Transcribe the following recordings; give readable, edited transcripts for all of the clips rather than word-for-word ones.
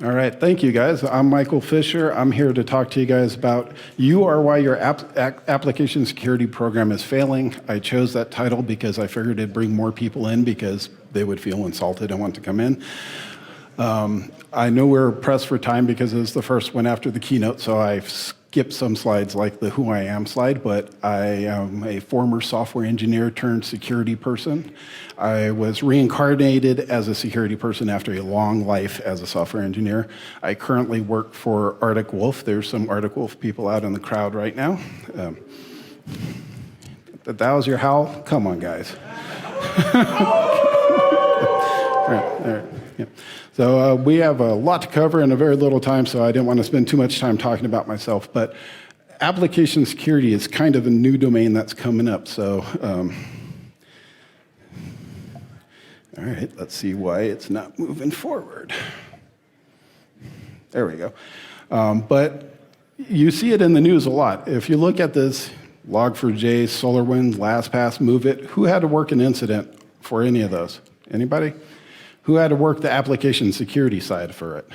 All right, thank you guys. I'm Michael Fischer. I'm here to talk to you guys about You Are Why Your Application Security Program is Failing. I chose that title because I figured it'd bring more people in because they would feel insulted and want to come in. I know we're pressed for time because it was the first one after the keynote, so I've skipped some slides like the Who I Am slide, but I am a former software engineer turned security person. I was reincarnated as a security person after a long life as a software engineer. I currently work for Arctic Wolf. There's some Arctic Wolf people out in the crowd right now. That was your howl? Come on, guys. All right. Yeah. So we have a lot to cover in a very little time, so I didn't want to spend too much time talking about myself. But application security is kind of a new domain that's coming up. So, all right, let's see why it's not moving forward. There we go. But you see it in the news a lot. If you look at this, Log4j, SolarWinds, LastPass, MoveIt, who had to work an incident for any of those? Anybody? Who had to work the application security side for it?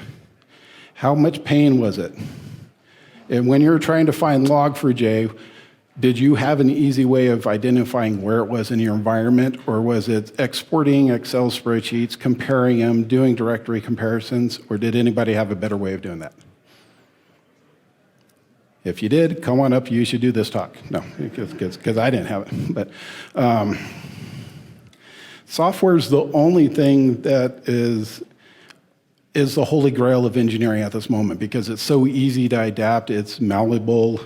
How much pain was it? And when you're trying to find Log4j, did you have an easy way of identifying where it was in your environment, or was it exporting Excel spreadsheets, comparing them, doing directory comparisons, or did anybody have a better way of doing that? If you did, come on up, you should do this talk. No, because I didn't have it. But software is the only thing that is the holy grail of engineering at this moment because it's so easy to adapt, it's malleable,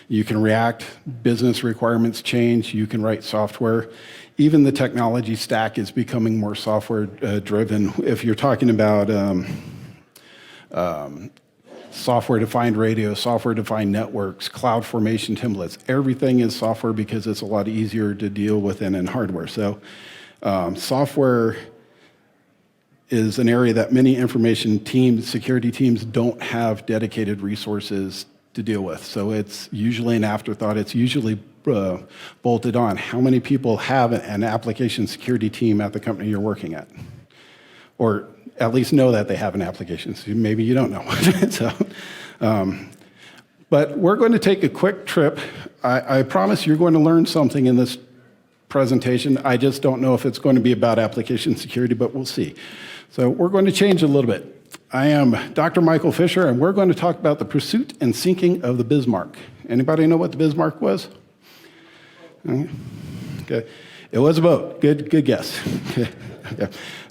you can react, business requirements change, you can write software. Even the technology stack is becoming more software driven. If you're talking about software-defined radio, software-defined networks, cloud formation templates, everything is software because it's a lot easier to deal with than in hardware. So software is an area that many information teams, security teams don't have dedicated resources to deal with. So it's usually an afterthought. It's usually bolted on. How many people have an application security team at the company you're working at? Or at least know that they have an application. So maybe you don't know. But we're going to take a quick trip. I promise you're going to learn something in this presentation. I just don't know if it's going to be about application security, but we'll see. So we're going to change a little bit. I am Dr. Michael Fischer, and we're going to talk about the pursuit and sinking of the Bismarck. Anybody know what the Bismarck was? Okay. It was a boat. Good guess. Okay.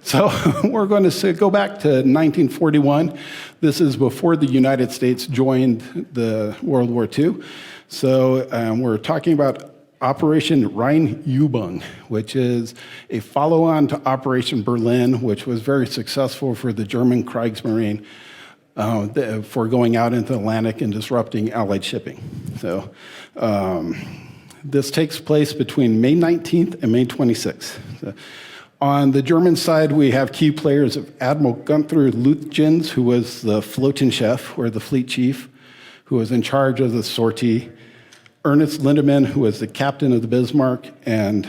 So we're going to go back to 1941. This is before the United States joined the World War II. So we're talking about Operation Rheinübung, which is a follow-on to Operation Berlin, which was very successful for the German Kriegsmarine for going out into the Atlantic and disrupting Allied shipping. So this takes place between May 19th and May 26th. So, on the German side, we have key players of Admiral Gunther Lütjens, who was the Flottenchef, or the fleet chief, who was in charge of the sortie, Ernest Lindemann, who was the captain of the Bismarck, and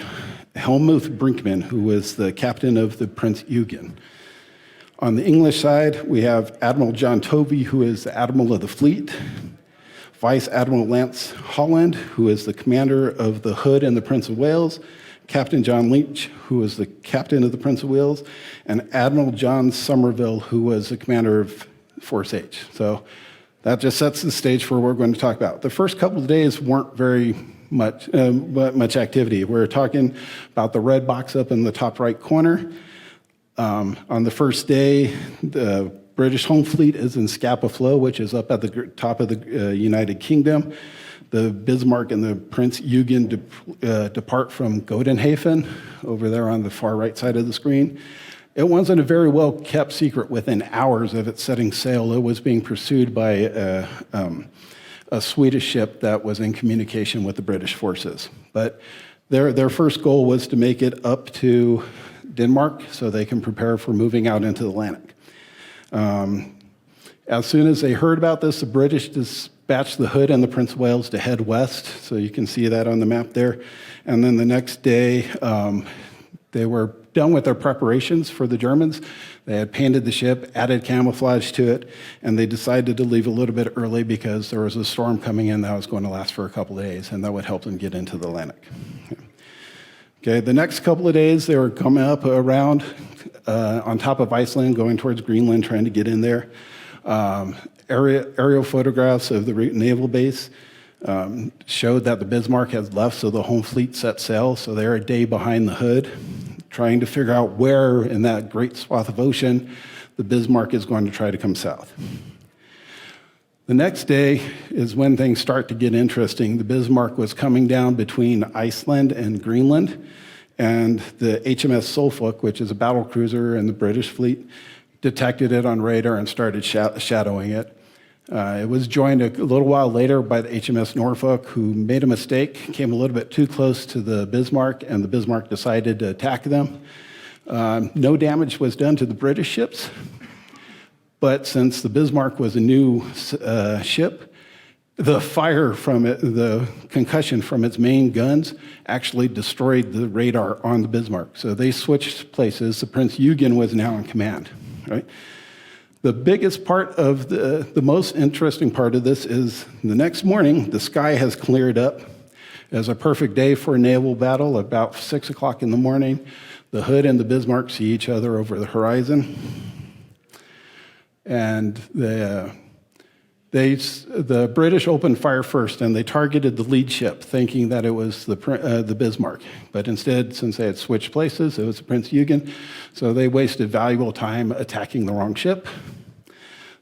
Helmuth Brinkmann, who was the captain of the Prinz Eugen. On the English side, we have Admiral John Tovey, who is the admiral of the fleet, Vice Admiral Lance Holland, who is the commander of the Hood and the Prince of Wales, Captain John Leach, who was the captain of the Prince of Wales, and Admiral John Somerville, who was the commander of Force H. So that just sets the stage for what we're going to talk about. The first couple of days weren't very much activity. We're talking about the red box up in the top right corner. On the first day, the British Home Fleet is in Scapa Flow, which is up at the top of the United Kingdom. The Bismarck and the Prinz Eugen depart from Godenhafen, over there on the far right side of the screen. It wasn't a very well-kept secret. Within hours of it setting sail, it was being pursued by a Swedish ship that was in communication with the British forces. But their first goal was to make it up to Denmark so they can prepare for moving out into the Atlantic. As soon as they heard about this, the British dispatched the Hood and the Prince of Wales to head west, so you can see that on the map there. And then the next day, they were done with their preparations for the Germans. They had painted the ship, added camouflage to it, and they decided to leave a little bit early because there was a storm coming in that was going to last for a couple of days, and that would help them get into the Atlantic. Okay, the next couple of days, they were coming up around on top of Iceland, going towards Greenland, trying to get in there. Aerial photographs of the naval base showed that the Bismarck had left, so the home fleet set sail. So they're a day behind the hood, trying to figure out where in that great swath of ocean the Bismarck is going to try to come south. The next day is when things start to get interesting. The Bismarck was coming down between Iceland and Greenland, and the HMS Suffolk, which is a battle cruiser in the British fleet, detected it on radar and started shadowing it. It was joined a little while later by the HMS Norfolk, who made a mistake, came a little bit too close to the Bismarck, and the Bismarck decided to attack them. No damage was done to the British ships, but since the Bismarck was a new ship, the fire from it, the concussion from its main guns, actually destroyed the radar on the Bismarck. So they switched places. The Prince Eugen was now in command, right? The biggest part of the most interesting part of this is the next morning, the sky has cleared up. It was a perfect day for a naval battle. About 6 o'clock in the morning, the Hood and the Bismarck see each other over the horizon. And the British opened fire first, and they targeted the lead ship, thinking that it was the Bismarck. But instead, since they had switched places, it was the Prince Eugen. So they wasted valuable time attacking the wrong ship.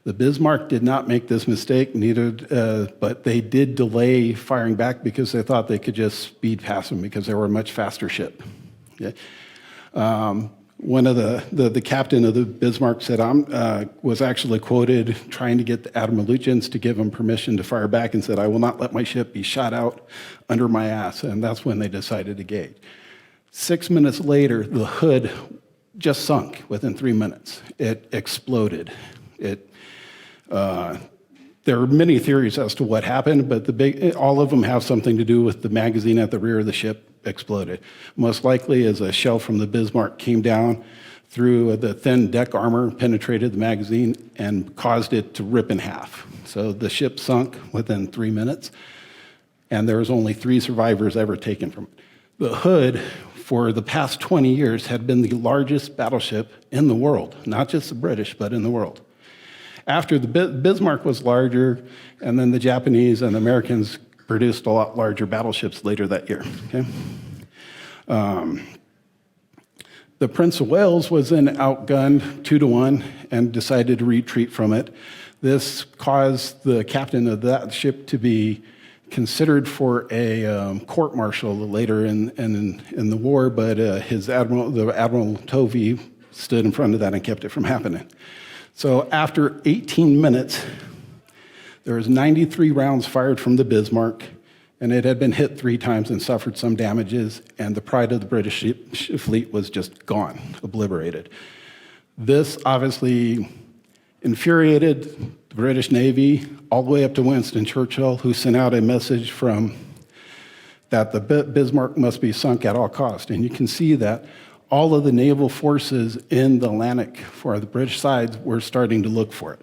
The Bismarck did not make this mistake, but they did delay firing back because they thought they could just speed past them because they were a much faster ship. Okay? One of the captain of the Bismarck said, was actually quoted trying to get the Admiraluchans to give him permission to fire back, and said, "I will not let my ship be shot out under my ass." And that's when they decided to engage. 6 minutes later, the Hood just sunk within 3 minutes. It exploded. There are many theories as to what happened, but all of them have something to do with the magazine at the rear of the ship exploded. Most likely as a shell from the Bismarck came down through the thin deck armor, penetrated the magazine, and caused it to rip in half. So the ship sunk within 3 minutes, and there was only 3 survivors ever taken from it. The Hood, for the past 20 years, had been the largest battleship in the world, not just the British, but in the world. After the Bismarck was larger, and then the Japanese and the Americans produced a lot larger battleships later that year. Okay? The Prince of Wales was then outgunned 2-1 and decided to retreat from it. This caused the captain of that ship to be considered for a court-martial later in the war, but Admiral Tovey stood in front of that and kept it from happening. So after 18 minutes, there was 93 rounds fired from the Bismarck, and it had been hit 3 times and suffered some damages, and the pride of the British fleet was just gone, obliterated. This obviously infuriated the British Navy all the way up to Winston Churchill, who sent out a message that the Bismarck must be sunk at all costs. And you can see that all of the naval forces in the Atlantic for the British side were starting to look for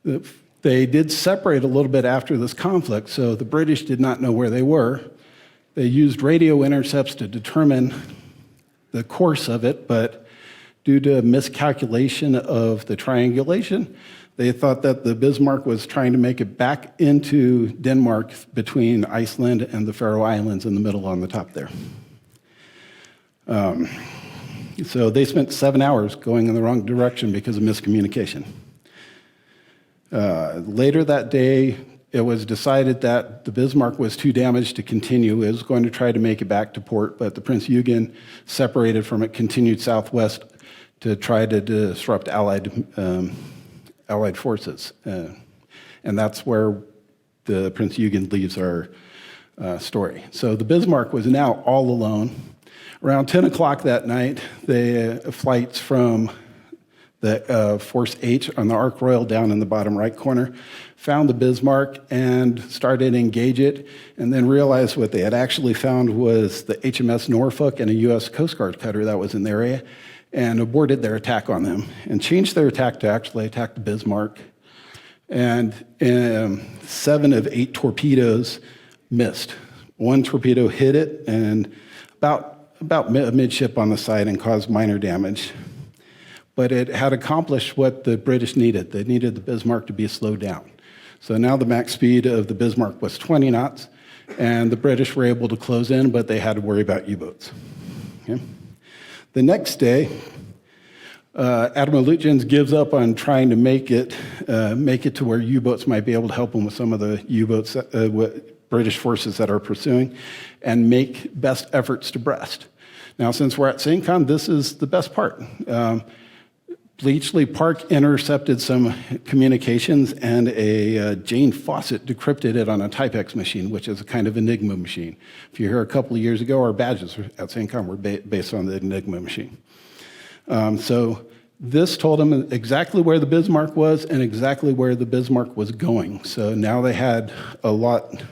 it. They did separate a little bit after this conflict, so the British did not know where they were. They used radio intercepts to determine the course of it, but due to miscalculation of the triangulation, they thought that the Bismarck was trying to make it back into Denmark between Iceland and the Faroe Islands in the middle on the top there. So they spent 7 hours going in the wrong direction because of miscommunication. Later that day, it was decided that the Bismarck was too damaged to continue. It was going to try to make it back to port, but the Prince Eugen, separated from it, continued southwest to try to disrupt Allied forces. And that's where the Prince Eugen leaves our story. So the Bismarck was now all alone. Around 10 o'clock that night, the flights from the Force H on the Ark Royal down in the bottom right corner found the Bismarck and started to engage it, and then realized what they had actually found was the HMS Norfolk and a U.S. Coast Guard cutter that was in the area, and aborted their attack on them, and changed their attack to actually attack the Bismarck. And 7 of 8 torpedoes missed. 1 torpedo hit it, and about midship on the side, and caused minor damage. But it had accomplished what the British needed. They needed the Bismarck to be slowed down. So now the max speed of the Bismarck was 20 knots, and the British were able to close in, but they had to worry about U-boats. Okay? The next day, Admiral Lutyens gives up on trying to make it to where U-boats might be able to help them with some of the U-boats, British forces that are pursuing, and make best efforts to Brest. Now, since we're at SAINTCON, this is the best part. Bletchley Park intercepted some communications, and a Jane Fawcett decrypted it on a Typex machine, which is a kind of Enigma machine. If you hear, a couple of years ago, our badges at SAINTCON were based on the Enigma machine. So this told them exactly where the Bismarck was and exactly where the Bismarck was going. So now they had a lot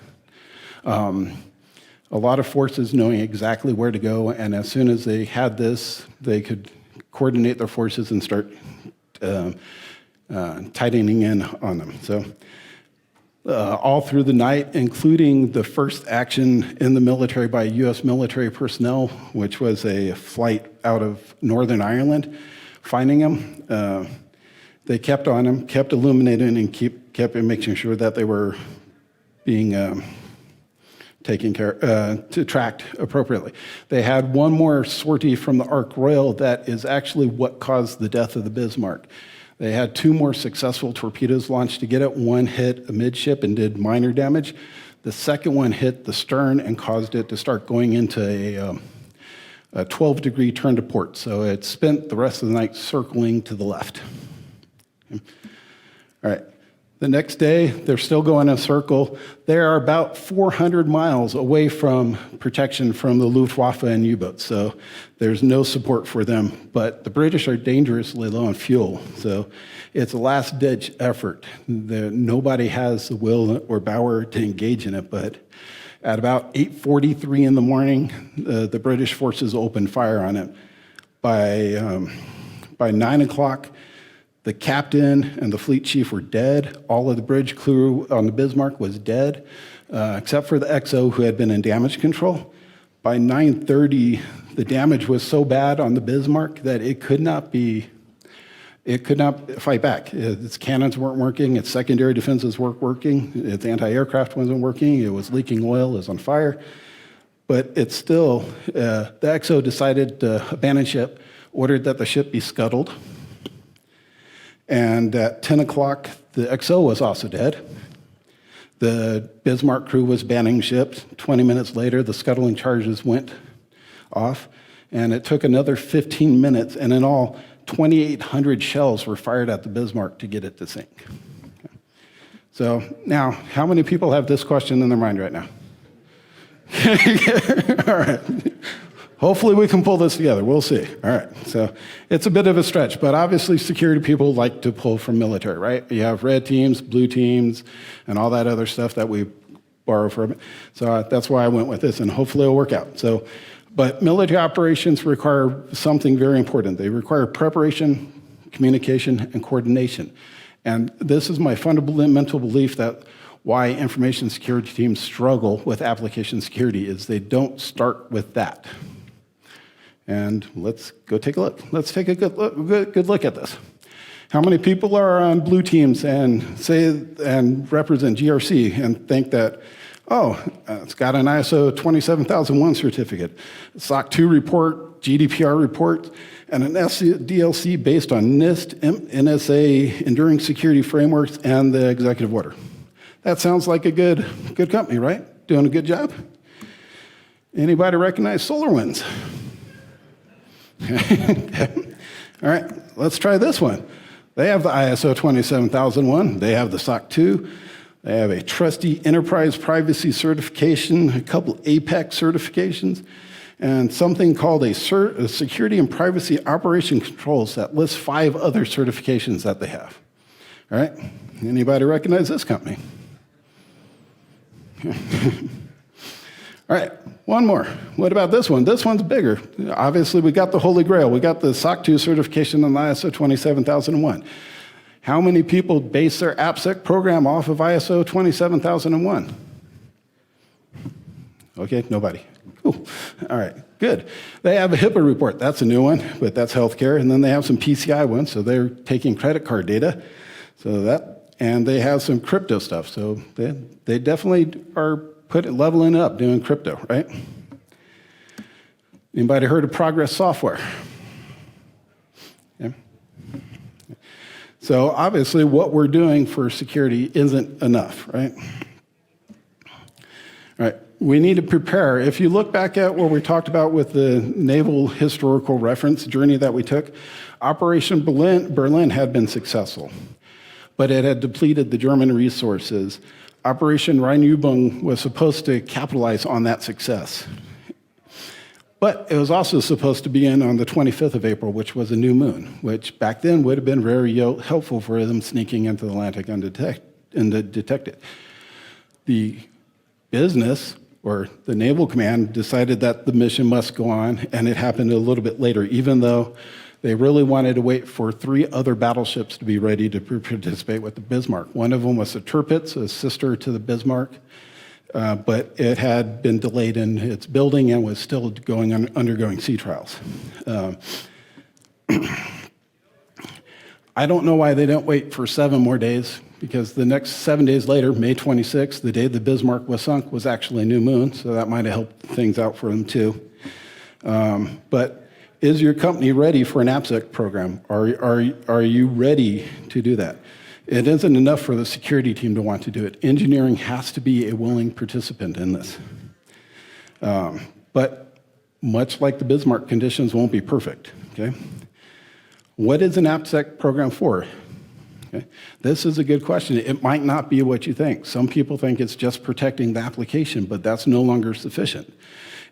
of forces knowing exactly where to go, and as soon as they had this, they could coordinate their forces and start tightening in on them. So all through the night, including the first action in the military by U.S. military personnel, which was a flight out of Northern Ireland, finding them, they kept on them, kept illuminating, and kept making sure that they were being tracked appropriately. They had one more sortie from the Ark Royal that is actually what caused the death of the Bismarck. They had 2 more successful torpedoes launched to get it. One hit amidship and did minor damage. The second one hit the stern and caused it to start going into a 12-degree turn to port. So it spent the rest of the night circling to the left. Okay. All right. The next day, they're still going in a circle. They are about 400 miles away from protection from the Luftwaffe and U-boats, so there's no support for them. But the British are dangerously low on fuel, so it's a last-ditch effort. Nobody has the will or power to engage in it, but at about 8:43 in the morning, the British forces opened fire on it. By 9 o'clock, the captain and the fleet chief were dead. All of the bridge crew on the Bismarck was dead, except for the XO, who had been in damage control. By 9:30, the damage was so bad on the Bismarck that it could not fight back. Its cannons weren't working, its secondary defenses weren't working, its anti-aircraft wasn't working, it was leaking oil, it was on fire. But it's still, the XO decided to abandon ship, ordered that the ship be scuttled. And at 10 o'clock, the XO was also dead. The Bismarck crew was banning ships. 20 minutes later, the scuttling charges went off, and it took another 15 minutes, and in all, 2,800 shells were fired at the Bismarck to get it to sink. Okay. So now, how many people have this question in their mind right now? All right. Hopefully we can pull this together. We'll see. All right. So it's a bit of a stretch, but obviously security people like to pull from military, right? You have red teams, blue teams, and all that other stuff that we borrow from it. So that's why I went with this, and hopefully it'll work out. So, but military operations require something very important. They require preparation, communication, and coordination. And this is my fundamental belief that why information security teams struggle with application security is they don't start with that. And let's go take a look. Let's take a good look at this. How many people are on blue teams and represent GRC and think that, it's got an ISO 27001 certificate, SOC 2 report, GDPR report, and an SDLC based on NIST, NSA, Enduring Security Frameworks, and the executive order. That sounds like a good company, right? Doing a good job? Anybody recognize SolarWinds? All right, let's try this one. They have the ISO 27001. They have the SOC 2. They have a trustee enterprise privacy certification, a couple APEC certifications, and something called a security and privacy operation controls that lists 5 other certifications that they have. All right, anybody recognize this company? All right, one more. What about this one? This one's bigger. Obviously, we got the Holy Grail. We got the SOC 2 certification in ISO 27001. How many people base their AppSec program off of ISO 27001? Okay, nobody. Cool. All right, good. They have a HIPAA report. That's a new one, but that's healthcare. And then they have some PCI ones, so they're taking credit card data. And they have some crypto stuff. So they definitely are leveling up, doing crypto, right? Anybody heard of Progress Software? Yeah. So obviously what we're doing for security isn't enough, right? All right, we need to prepare. If you look back at what we talked about with the naval historical reference journey that we took, Operation Berlin had been successful, but it had depleted the German resources. Operation Rheinübung was supposed to capitalize on that success. But it was also supposed to begin on the 25th of April, which was a new moon, which back then would have been very helpful for them sneaking into the Atlantic undetected. The business, or the Naval Command, decided that the mission must go on, and it happened a little bit later, even though they really wanted to wait for 3 other battleships to be ready to participate with the Bismarck. One of them was the Tirpitz, a sister to the Bismarck, but it had been delayed in its building and was still undergoing sea trials. I don't know why they didn't wait for 7 more days, because the next 7 days later, May 26th, the day the Bismarck was sunk, was actually a new moon, so that might have helped things out for them too. But is your company ready for an AppSec program? Are you ready to do that? It isn't enough for the security team to want to do it. Engineering has to be a willing participant in this. But much like the Bismarck, conditions won't be perfect, okay? What is an AppSec program for? Okay. This is a good question. It might not be what you think. Some people think it's just protecting the application, but that's no longer sufficient.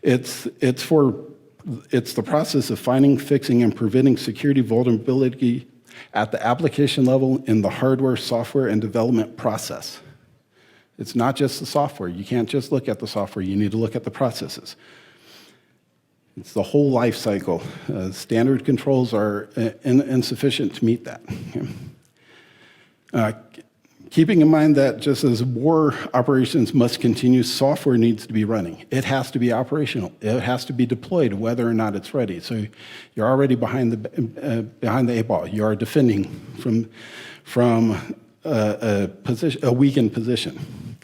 It's the process of finding, fixing, and preventing security vulnerability at the application level in the hardware, software, and development process. It's not just the software. You can't just look at the software. You need to look at the processes. It's the whole life cycle. Standard controls are insufficient to meet that. Keeping in mind that just as war operations must continue, software needs to be running. It has to be operational. It has to be deployed whether or not it's ready. So you're already behind the 8 ball. You are defending from a weakened position.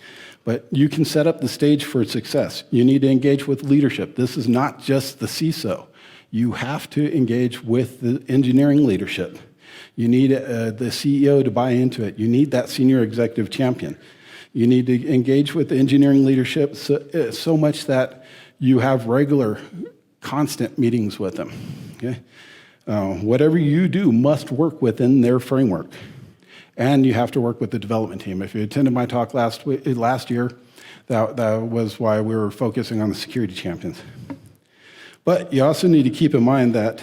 But you can set up the stage for success. You need to engage with leadership. This is not just the CISO. You have to engage with the engineering leadership. You need the CEO to buy into it. You need that senior executive champion. You need to engage with the engineering leadership so much that you have regular, constant meetings with them. Okay? Whatever you do must work within their framework. And you have to work with the development team. If you attended my talk last year, that was why we were focusing on the security champions. But you also need to keep in mind that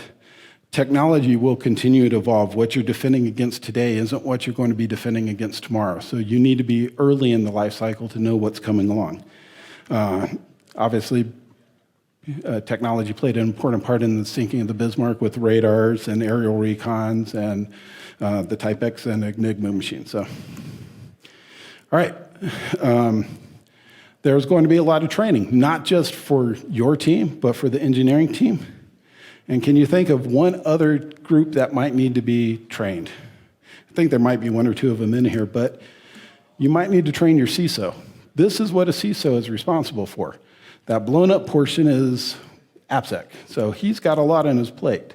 technology will continue to evolve. What you're defending against today isn't what you're going to be defending against tomorrow. So you need to be early in the life cycle to know what's coming along. Obviously, technology played an important part in the sinking of the Bismarck with radars and aerial recons and the Type X and Enigma machines. So, all right. There's going to be a lot of training, not just for your team, but for the engineering team. And can you think of one other group that might need to be trained? I think there might be 1 or 2 of them in here, but you might need to train your CISO. This is what a CISO is responsible for. That blown up portion is AppSec. So he's got a lot on his plate.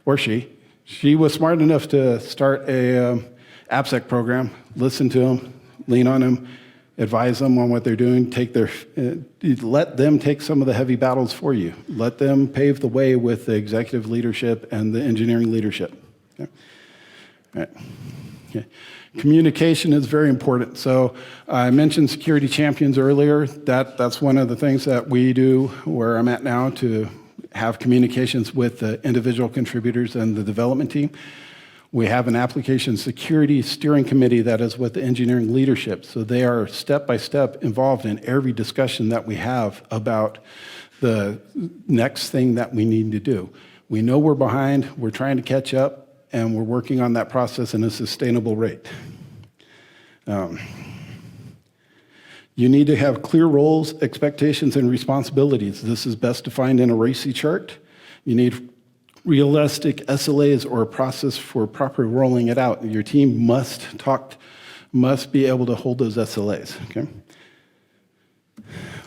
Or she. She was smart enough to start a AppSec program, listen to him, lean on him, advise them on what they're doing, let them take some of the heavy battles for you. Let them pave the way with the executive leadership and the engineering leadership. Okay? All right. Okay. Communication is very important. So I mentioned security champions earlier. That's one of the things that we do where I'm at now, to have communications with the individual contributors and the development team. We have an application security steering committee that is with the engineering leadership. So they are step-by-step involved in every discussion that we have about the next thing that we need to do. We know we're behind, we're trying to catch up, and we're working on that process in a sustainable rate. You need to have clear roles, expectations, and responsibilities. This is best defined in a RACI chart. You need realistic SLAs or a process for properly rolling it out. Your team must be able to hold those SLAs, okay?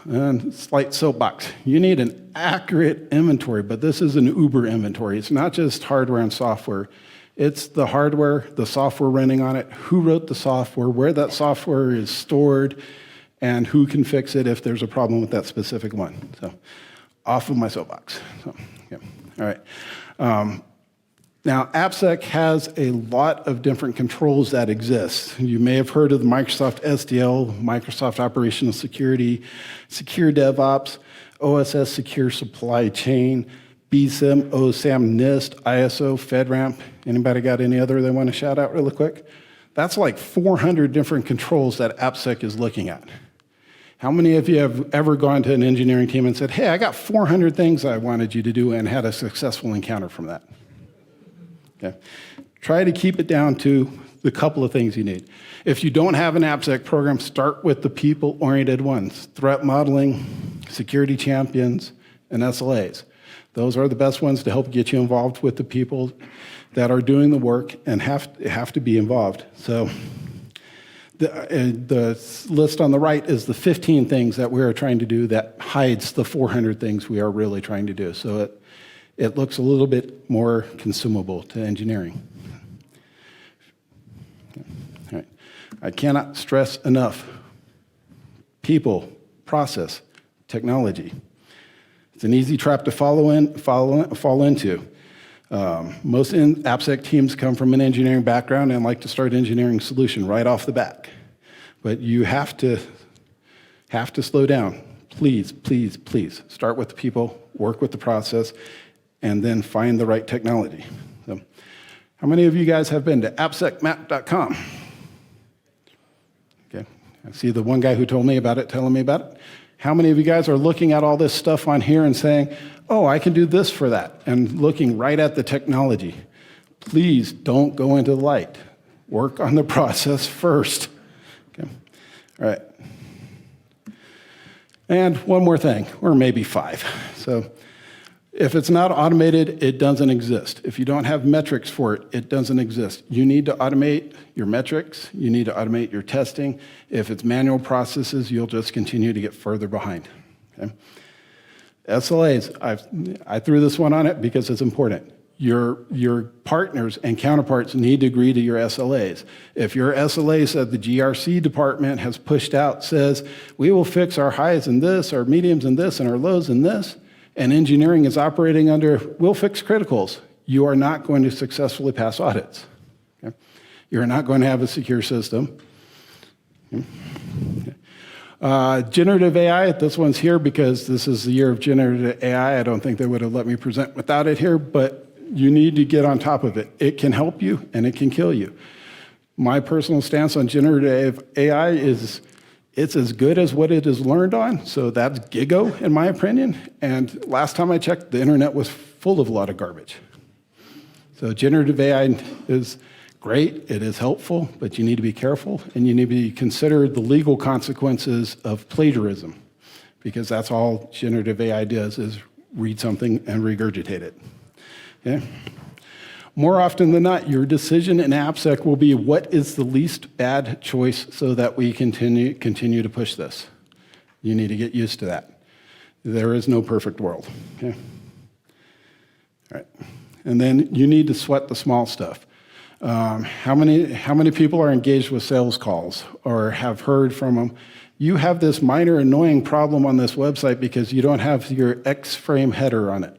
And slight soapbox. You need an accurate inventory, but this is an Uber inventory. It's not just hardware and software. It's the hardware, the software running on it, who wrote the software, where that software is stored, and who can fix it if there's a problem with that specific one. So, off of my soapbox. So, yeah. All right. Now, AppSec has a lot of different controls that exist. You may have heard of the Microsoft SDL, Microsoft Operational Security, Secure DevOps, OSS Secure Supply Chain, BSIM, OSAM, NIST, ISO, FedRAMP. Anybody got any other they want to shout out really quick? That's like 400 different controls that AppSec is looking at. How many of you have ever gone to an engineering team and said, hey, I got 400 things I wanted you to do and had a successful encounter from that? Okay. Try to keep it down to the couple of things you need. If you don't have an AppSec program, start with the people-oriented ones. Threat modeling, security champions, and SLAs. Those are the best ones to help get you involved with the people that are doing the work and have to be involved. So the list on the right is the 15 things that we are trying to do that hides the 400 things we are really trying to do. So it looks a little bit more consumable to engineering. All right. I cannot stress enough people, process, technology. It's an easy trap to fall into. Most AppSec teams come from an engineering background and like to start engineering solution right off the bat. But you have to slow down. Please, please, please start with the people, work with the process, and then find the right technology. So, how many of you guys have been to appsecmap.com? Okay, I see the one guy who told me about it telling me about it. How many of you guys are looking at all this stuff on here and saying, oh, I can do this for that, and looking right at the technology? Please don't go into the light. Work on the process first. Okay. All right. And one more thing, or maybe 5. So if it's not automated, it doesn't exist. If you don't have metrics for it, it doesn't exist. You need to automate your metrics. You need to automate your testing. If it's manual processes, you'll just continue to get further behind. Okay? SLAs, I threw this one on it because it's important. Your partners and counterparts need to agree to your SLAs. If your SLAs that the GRC department has pushed out says, we will fix our highs in this, our mediums in this, and our lows in this, and engineering is operating under, we'll fix criticals, you are not going to successfully pass audits. Okay? You're not going to have a secure system. Okay? Generative AI, this one's here because this is the year of generative AI. I don't think they would have let me present without it here, but you need to get on top of it. It can help you and it can kill you. My personal stance on generative AI is it's as good as what it is learned on, so that's Gigo in my opinion. And last time I checked, the internet was full of a lot of garbage. So generative AI is great, it is helpful, but you need to be careful and you need to consider the legal consequences of plagiarism, because that's all generative AI does is read something and regurgitate it. Okay? More often than not, your decision in AppSec will be what is the least bad choice so that we continue to push this. You need to get used to that. There is no perfect world. Okay? All right. And then you need to sweat the small stuff. How many people are engaged with sales calls or have heard from them? You have this minor annoying problem on this website because you don't have your X-frame header on it.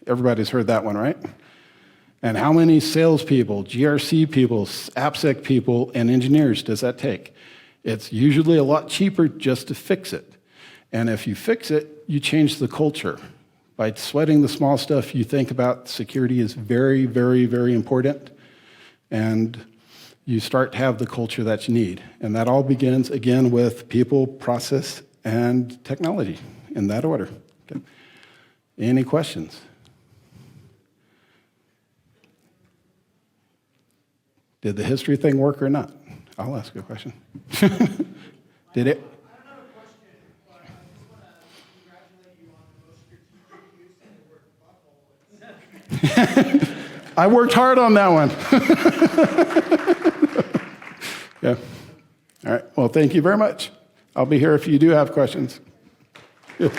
Everybody's heard that one, right? And how many salespeople, GRC people, AppSec people, and engineers does that take? It's usually a lot cheaper just to fix it. And if you fix it, you change the culture. By sweating the small stuff, you think about security is very, very, very important. And you start to have the culture that you need. And that all begins, again, with people, process, and technology, in that order. Okay. Any questions? Did the history thing work or not? I'll ask a question. Did it? I don't have a question, but I just want to congratulate you on the most strategic use of the word butthole. I worked hard on that one. Yeah. All right. Well, thank you very much. I'll be here if you do have questions. Yeah.